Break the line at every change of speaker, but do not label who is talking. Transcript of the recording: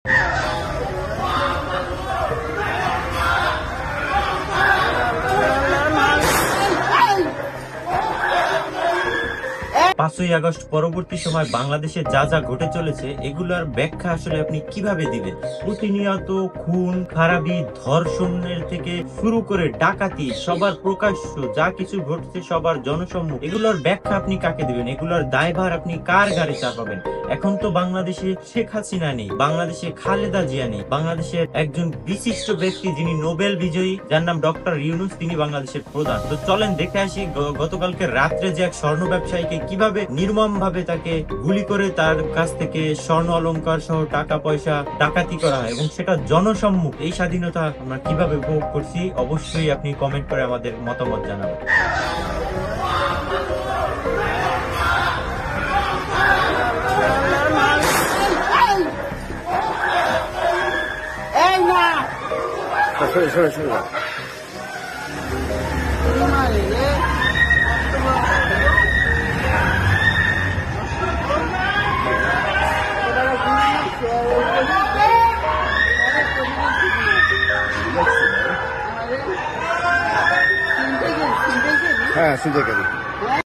5ই August পরবর্তী সময় বাংলাদেশে যা যা ঘটে চলেছে এগুলোর ব্যাখ্যা আসলে আপনি কিভাবে দিবেন? প্রতিনিয়ত খুন খারাপি ধর্ষণের থেকে শুরু করে ডাকাতি সবার প্রকাশ্য যা কিছু ঘটছে সবার জনসম্মুখ, এগুলোর ব্যাখ্যা আপনি কাকে দিবেন? এগুলোর দায়ভার আপনি কার ঘাড়ে চাপাবেন? এখন তো বাংলাদেশে শেখ হাসিনা নেই, বাংলাদেশে খালেদা জিয়া নেই, বাংলাদেশের একজন বিশিষ্ট ব্যক্তি যিনি নোবেল বিজয়ী যার নাম ডক্টর ইউনূস, তিনি বাংলাদেশের প্রধান। তো চলেন দেখে আসি গতকালকে রাত্রে যে এক স্বর্ণ ব্যবসায়ীকে কিভাবে নির্মম ভাবে তাকে গুলি করে তার কাছ থেকে স্বর্ণ অলংকার সহ টাকা পয়সা ডাকাতি করা হয় এবং সেটা জনসম্মুখ। এই স্বাধীনতা আমরা কিভাবে উপভোগ করছি অবশ্যই আপনি কমেন্ট করে আমাদের মতামত জানাবেন।
হ্যাঁ, শুনতে গেলি।